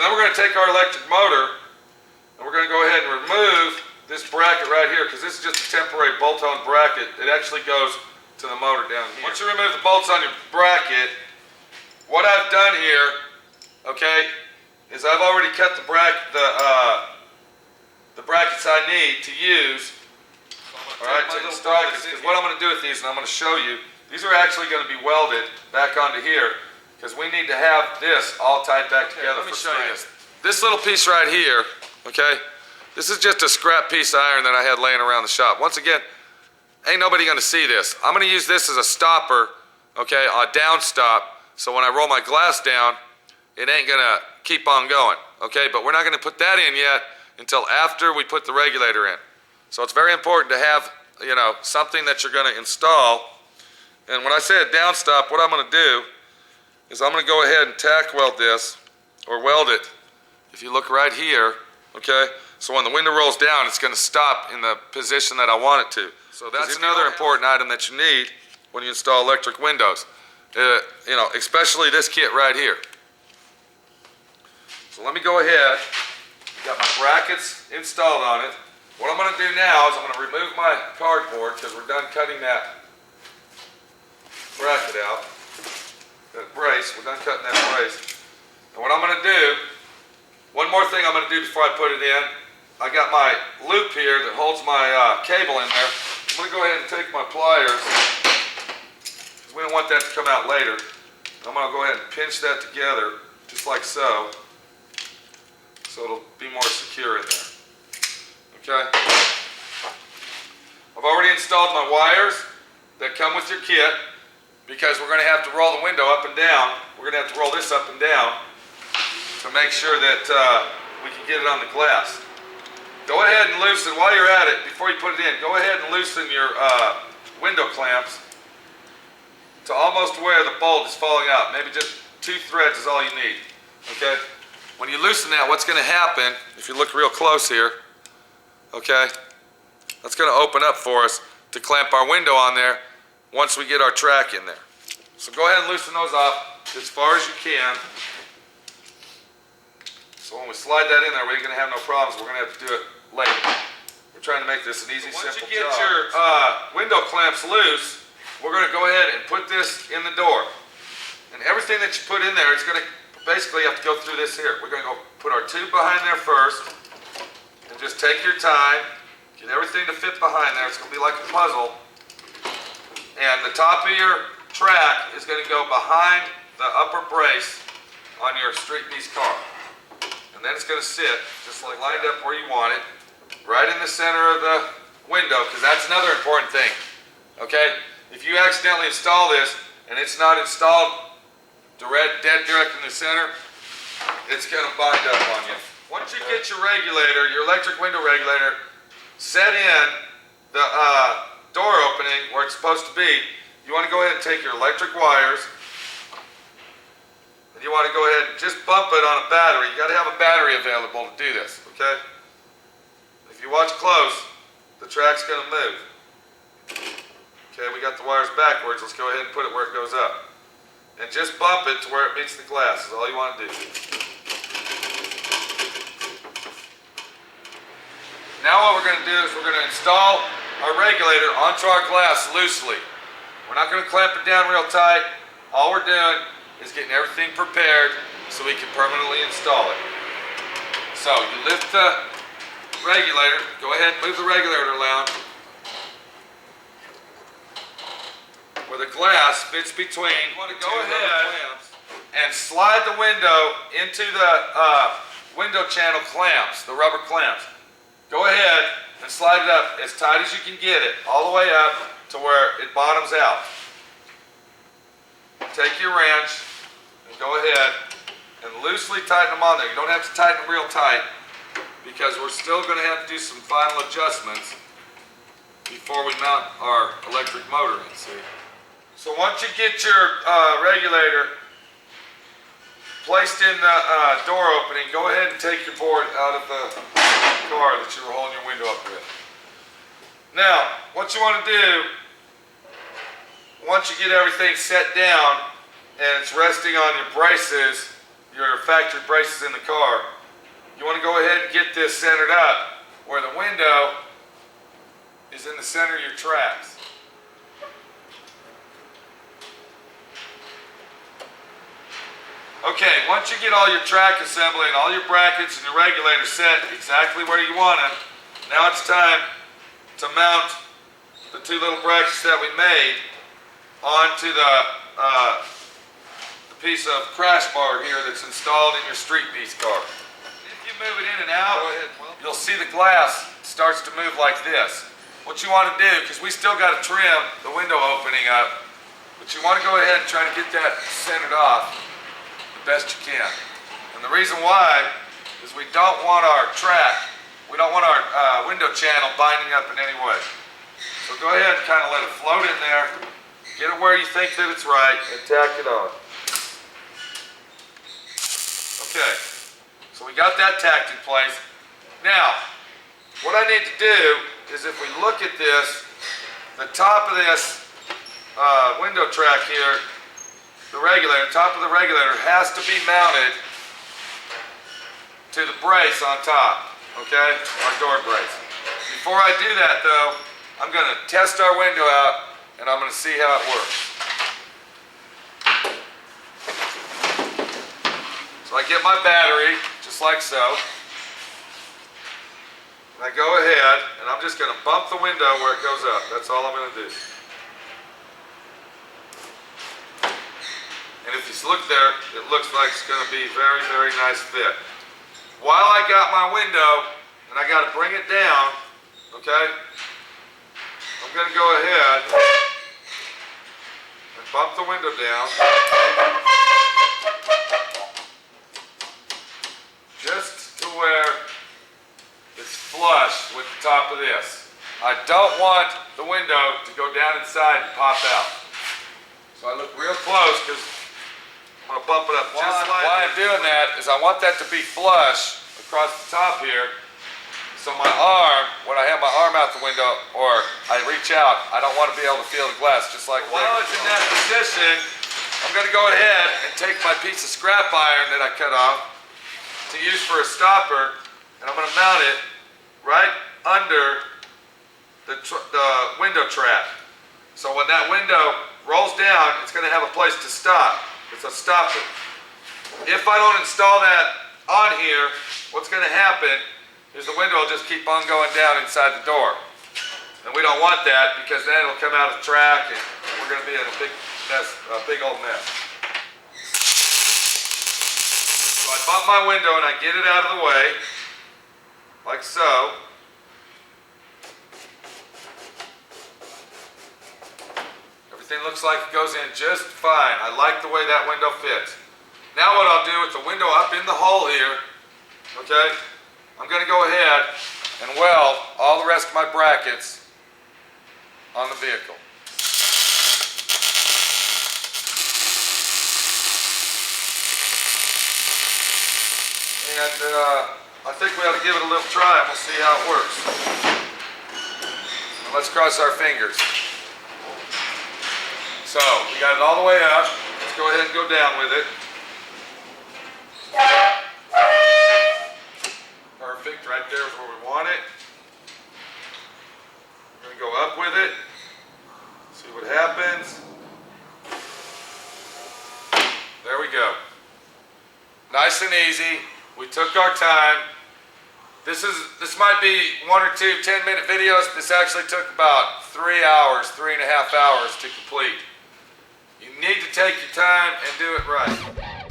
So then we're going to take our electric motor and we're going to go ahead and remove this bracket right here, because this is just a temporary bolt-on bracket. It actually goes to the motor down here. Once you remove the bolts on your bracket, what I've done here, okay, is I've already cut the brackets I need to use. All right, to install this, because what I'm going to do with these, and I'm going to show you, these are actually going to be welded back onto here, because we need to have this all tied back together. Let me show you this. This little piece right here, okay, this is just a scrap piece of iron that I had laying around the shop. Once again, ain't nobody going to see this. I'm going to use this as a stopper, okay, a down stop, so when I roll my glass down, it ain't going to keep on going, okay, but we're not going to put that in yet until after we put the regulator in. So it's very important to have, you know, something that you're going to install. And when I say a down stop, what I'm going to do is I'm going to go ahead and tack weld this, or weld it, if you look right here, okay? So when the window rolls down, it's going to stop in the position that I want it to. So that's another important item that you need when you install electric windows. You know, especially this kit right here. So let me go ahead. I've got my brackets installed on it. What I'm going to do now is I'm going to remove my cardboard, because we're done cutting that bracket out. That brace, we're done cutting that brace. And what I'm going to do, one more thing I'm going to do before I put it in, I got my loop here that holds my cable in there. I'm going to go ahead and take my pliers, because we don't want that to come out later. I'm going to go ahead and pinch that together, just like so it'll be more secure in there. Okay? I've already installed my wires that come with your kit, because we're going to have to roll the window up and down. We're going to have to roll this up and down to make sure that we can get it on the glass. Go ahead and loosen, while you're at it, before you put it in, go ahead and loosen your window clamps to almost where the bolt is falling out. Maybe just 2 threads is all you need. Okay? When you loosen that, what's going to happen, if you look real close here, okay, that's going to open up for us to clamp our window on there once we get our track in there. So go ahead and loosen those off as far as you can. So when we slide that in there, we're going to have no problems. We're going to have to do it later. We're trying to make this an easy, simple job. Once you get your window clamps loose, we're going to go ahead and put this in the door. And everything that you put in there, it's going to basically have to go through this here. We're going to go put our tube behind there first, and just take your time, get everything to fit behind there. It's going to be like a puzzle. And the top of your track is going to go behind the upper brace on your Street Beast car. And then it's going to sit just like lined up where you want it, right in the center of the window, because that's another important thing. Okay? If you accidentally install this and it's not installed dead direct in the center, it's going to bind up on you. Once you get your regulator, your electric window regulator, set in the door opening where it's supposed to be, you want to go ahead and take your electric wires, and you want to go ahead and just bump it on a battery. You got to have a battery available to do this, okay? If you watch close, the track's going to move. Okay, we got the wires backwards. Let's go ahead and put it where it goes up. And just bump it to where it meets the glass is all you want to do. Now what we're going to do is we're going to install our regulator onto our glass loosely. We're not going to clamp it down real tight. All we're doing is getting everything prepared so we can permanently install it. So you lift the regulator, go ahead and move the regulator around where the glass fits between. You want to go ahead and slide the window into the window channel clamps, the rubber clamps. Go ahead and slide it up as tight as you can get it, all the way up to where it bottoms out. Take your wrench and go ahead and loosely tighten them on there. You don't have to tighten them real tight, because we're still going to have to do some final adjustments before we mount our electric motor in, see? So once you get your regulator placed in the door opening, go ahead and take your board out of the car that you were holding your window up with. Now, what you want to do, once you get everything set down and it's resting on your braces, your factory braces in the car, you want to go ahead and get this centered up where the window is in the center of your tracks. Okay, once you get all your track assembly and all your brackets and your regulator set exactly where you want them, now it's time to mount the two little brackets that we made onto the piece of crash bar here that's installed in your Street Beast car. If you move it in and out, you'll see the glass starts to move like this. What you want to do, because we still got to trim the window opening up, but you want to go ahead and try to get that centered off the best you can. And the reason why is we don't want our track, we don't want our window channel binding up in any way. So go ahead and kind of let it float in there, get it where you think that it's right, and tack it on. Okay, so we got that tacked in place. Now, what I need to do is if we look at this, the top of this window track here, the regulator, top of the regulator has to be mounted to the brace on top, okay, our door brace. Before I do that though, I'm going to test our window out and I'm going to see how it works. So I get my battery, just like so. And I go ahead and I'm just going to bump the window where it goes up. That's all I'm going to do. And if you look there, it looks like it's going to be very, very nice fit. While I got my window, and I got to bring it down, okay, I'm going to go ahead and bump the window down. Just to where it's flush with the top of this. I don't want the window to go down inside and pop out. So I look real close because I'm going to bump it up just slightly. Why I'm doing that is I want that to be flush across the top here. So my arm, when I have my arm out the window or I reach out, I don't want to be able to feel the glass just like that. While it's in that position, I'm going to go ahead and take my piece of scrap iron that I cut off to use for a stopper, and I'm going to mount it right under the window trap. So when that window rolls down, it's going to have a place to stop. It's a stopper. If I don't install that on here, what's going to happen is the window will just keep on going down inside the door. And we don't want that because then it'll come out of the track and we're going to be in a big mess, a big old mess. So I bump my window and I get it out of the way, like so. Everything looks like it goes in just fine. I like the way that window fits. Now what I'll do with the window up in the hole here, okay, I'm going to go ahead and weld all the rest of my brackets on the vehicle. And I think we ought to give it a little try and we'll see how it works. And let's cross our fingers. So, we got it all the way up. Let's go ahead and go down with it. Perfect, right there is where we want it. We're going to go up with it. See what happens. There we go. Nice and easy. We took our time. This might be 1 or 2 10-minute videos. This actually took about 3 hours, 3.5 hours to complete. You need to take your time and do it right.